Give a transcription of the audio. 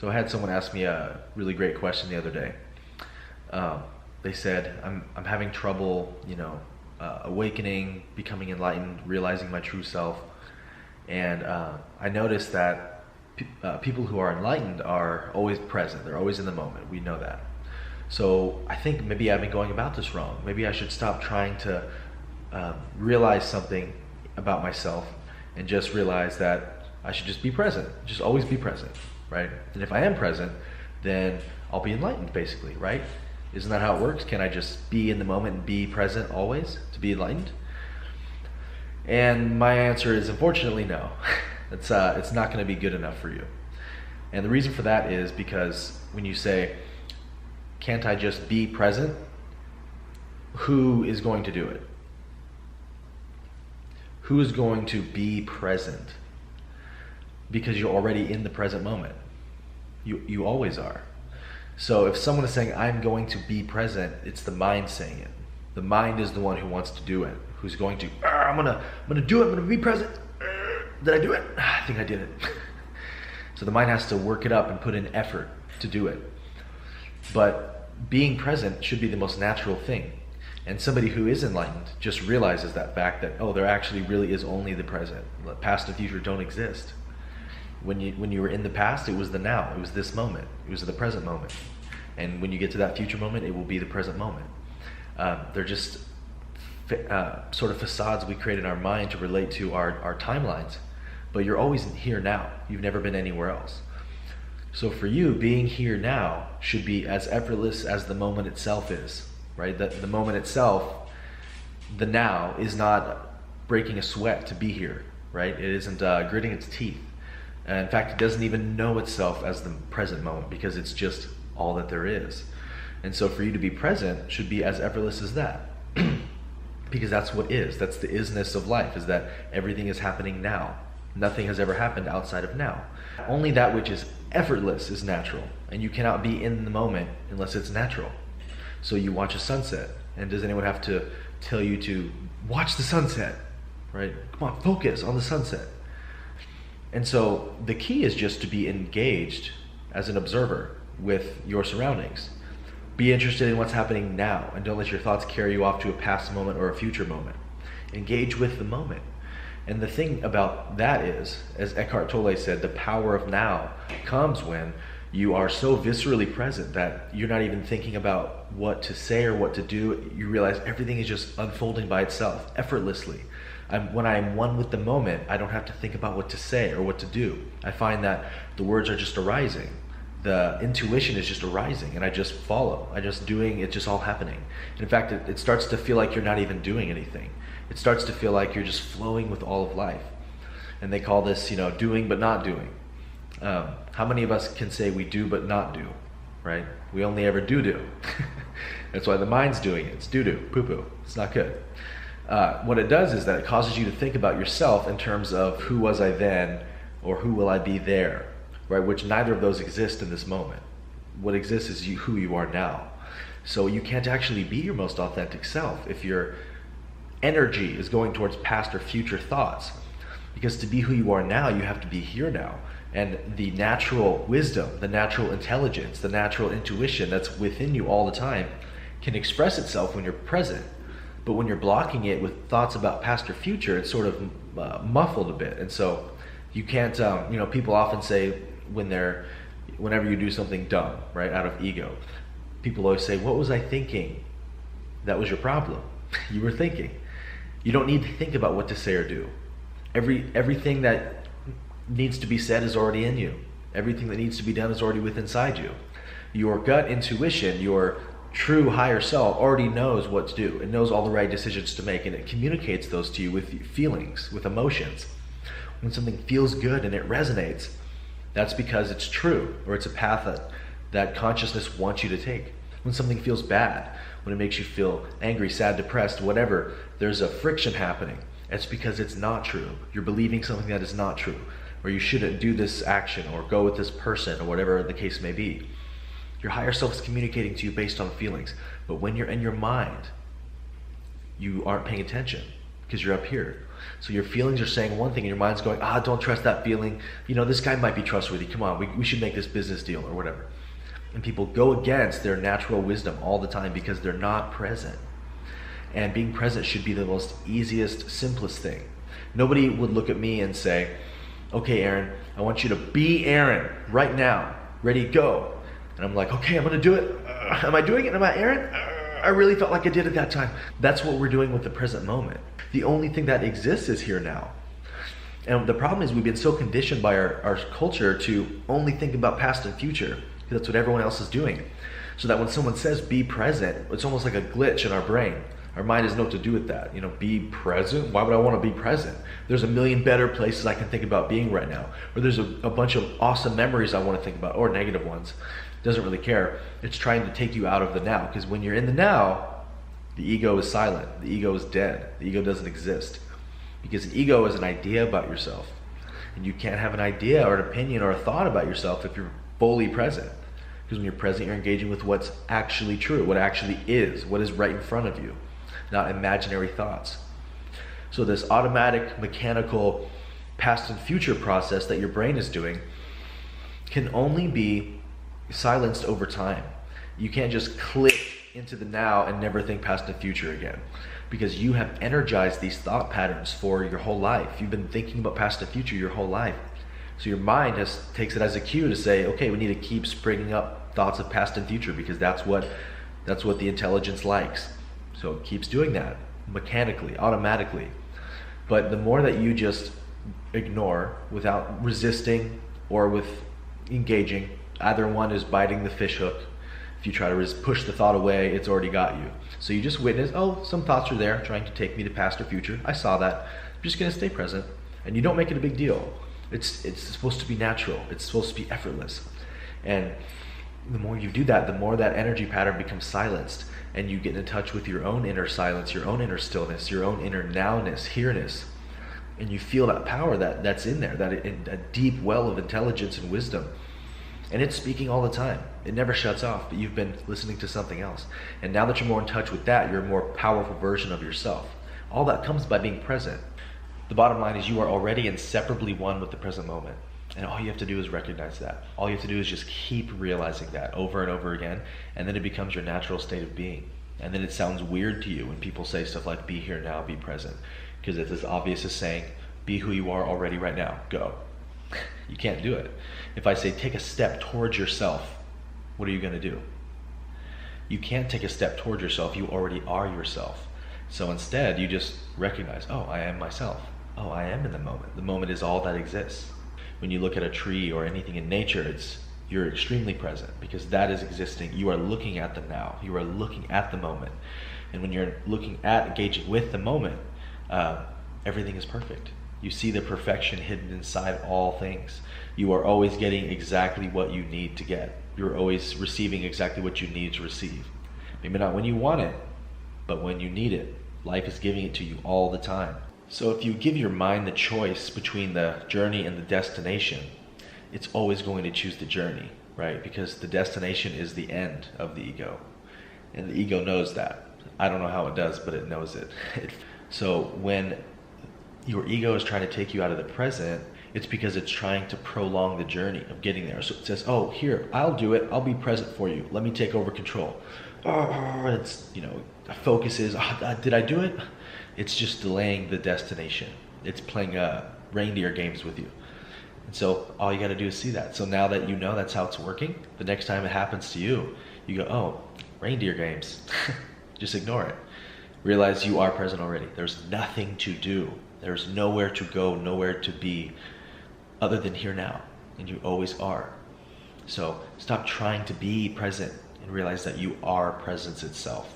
So I had someone ask me a really great question the other day. They said, I'm having trouble, awakening, becoming enlightened, realizing my true self. And I noticed that people who are enlightened are always present. They're always in the moment. We know that. So I think maybe I've been going about this wrong. Maybe I should stop trying to realize something about myself and just realize that I should just be present. Just always be present, right? And if I am present, then I'll be enlightened, basically, right? Isn't that how it works? Can I just be in the moment and be present always to be enlightened? And my answer is, unfortunately, no. It's not going to be good enough for you. And the reason for that is because when you say, can't I just be present? Who is going to do it? Who is going to be present? Because you're already in the present moment. You always are. So if someone is saying, I'm going to be present, it's the mind saying it. The mind is the one who wants to do it, who's going to, I'm gonna do it, I'm gonna be present. Did I do it? I think I did it. So the mind has to work it up and put in effort to do it. But being present should be the most natural thing. And somebody who is enlightened just realizes that fact that, there actually really is only the present. The past and future don't exist. When you were in the past, it was the now. It was this moment. It was the present moment. And when you get to that future moment, it will be the present moment. They're just sort of facades we create in our mind to relate to our timelines. But you're always here now. You've never been anywhere else. So for you, being here now should be as effortless as the moment itself is, right? The moment itself, the now, is not breaking a sweat to be here, right? It isn't gritting its teeth. In fact, it doesn't even know itself as the present moment because it's just all that there is. And so for you to be present should be as effortless as that. Because that's what is. That's the isness of life, is that everything is happening now. Nothing has ever happened outside of now. Only that which is effortless is natural. And you cannot be in the moment unless it's natural. So you watch a sunset. And does anyone have to tell you to watch the sunset? Right? Come on, focus on the sunset. And so the key is just to be engaged as an observer with your surroundings. Be interested in what's happening now, and don't let your thoughts carry you off to a past moment or a future moment. Engage with the moment. And the thing about that is, as Eckhart Tolle said, the power of now comes when you are so viscerally present that you're not even thinking about what to say or what to do. You realize everything is just unfolding by itself, effortlessly. When I am one with the moment, I don't have to think about what to say or what to do. I find that the words are just arising. The intuition is just arising, and I just follow. I just doing, it's just all happening. And in fact, it starts to feel like you're not even doing anything. It starts to feel like you're just flowing with all of life. And they call this, doing but not doing. How many of us can say we do but not do, right? We only ever do. That's why the mind's doing it. It's do, poo-poo. It's not good. What it does is that it causes you to think about yourself in terms of who was I then or who will I be there, right? Which neither of those exist in this moment. What exists is who you are now. So you can't actually be your most authentic self if your energy is going towards past or future thoughts. Because to be who you are now, you have to be here now. And the natural wisdom, the natural intelligence, the natural intuition that's within you all the time can express itself when you're present. But when you're blocking it with thoughts about past or future, it's sort of muffled a bit. And so you can't, people often say whenever you do something dumb, right, out of ego, people always say, what was I thinking? That was your problem. You were thinking. You don't need to think about what to say or do. Everything that needs to be said is already in you. Everything that needs to be done is already within inside you. Your gut intuition, your true higher self already knows what to do. It knows all the right decisions to make, and it communicates those to you with feelings, with emotions. When something feels good and it resonates, that's because it's true, or it's a path that consciousness wants you to take. When something feels bad, when it makes you feel angry, sad, depressed, whatever, there's a friction happening. It's because it's not true. You're believing something that is not true, or you shouldn't do this action or go with this person, or whatever the case may be. Your higher self is communicating to you based on feelings. But when you're in your mind, you aren't paying attention. because you're up here. So your feelings are saying one thing and your mind's going, don't trust that feeling. You know, this guy might be trustworthy. Come on, we should make this business deal or whatever. And people go against their natural wisdom all the time because they're not present. And being present should be the most easiest, simplest thing. Nobody would look at me and say, okay, Aaron, I want you to be Aaron right now. Ready, go. And I'm like, okay, I'm going to do it. Am I doing it? Am I Aaron? I really felt like I did at that time. That's what we're doing with the present moment. The only thing that exists is here now. And the problem is we've been so conditioned by our culture to only think about past and future. That's what everyone else is doing. So that when someone says be present, it's almost like a glitch in our brain. Our mind doesn't know what to do with that. You know, be present? Why would I want to be present? There's a million better places I can think about being right now. Or there's a bunch of awesome memories I want to think about, or negative ones. Doesn't really care. It's trying to take you out of the now. Because when you're in the now, the ego is silent. The ego is dead. The ego doesn't exist. Because the ego is an idea about yourself. And you can't have an idea or an opinion or a thought about yourself if you're fully present. Because when you're present, you're engaging with what's actually true, what actually is, what is right in front of you, not imaginary thoughts. So this automatic, mechanical past and future process that your brain is doing can only be silenced over time. You can't just click into the now and never think past and future again, because you have energized these thought patterns for your whole life. You've been thinking about past and future your whole life. So your mind takes it as a cue to say, okay, we need to keep springing up thoughts of past and future because that's what the intelligence likes. So it keeps doing that mechanically, automatically. But the more that you just ignore without resisting or with engaging, either one is biting the fish hook. If you try to push the thought away, it's already got you. So you just witness, some thoughts are there trying to take me to past or future. I saw that. I'm just going to stay present. And you don't make it a big deal. It's supposed to be natural. It's supposed to be effortless. And the more you do that, the more that energy pattern becomes silenced, and you get in touch with your own inner silence, your own inner stillness, your own inner nowness, here-ness. And you feel that power that's in there, a deep well of intelligence and wisdom. And it's speaking all the time. It never shuts off, but you've been listening to something else. And now that you're more in touch with that, you're a more powerful version of yourself. All that comes by being present. The bottom line is you are already inseparably one with the present moment. And all you have to do is recognize that. All you have to do is just keep realizing that over and over again, and then it becomes your natural state of being. And then it sounds weird to you when people say stuff like, be here now, be present. Because it's as obvious as saying, be who you are already right now, go. You can't do it. If I say, take a step towards yourself, what are you going to do? You can't take a step towards yourself, you already are yourself. So instead, you just recognize, I am myself. I am in the moment. The moment is all that exists. When you look at a tree or anything in nature, you're extremely present because that is existing. You are looking at the now. You are looking at the moment. And when you're looking at, engaging with the moment, everything is perfect. You see the perfection hidden inside all things. You are always getting exactly what you need to get. You're always receiving exactly what you need to receive. Maybe not when you want it, but when you need it. Life is giving it to you all the time. So if you give your mind the choice between the journey and the destination, it's always going to choose the journey, right? Because the destination is the end of the ego. And the ego knows that. I don't know how it does, but it knows it. So when your ego is trying to take you out of the present, it's because it's trying to prolong the journey of getting there. So it says, here, I'll do it. I'll be present for you. Let me take over control. It's, focuses, did I do it? It's just delaying the destination. It's playing reindeer games with you. And so all you got to do is see that. So now that you know that's how it's working, the next time it happens to you, you go, reindeer games. Just ignore it. Realize you are present already. There's nothing to do. There's nowhere to go, nowhere to be other than here now. And you always are. So stop trying to be present and realize that you are presence itself.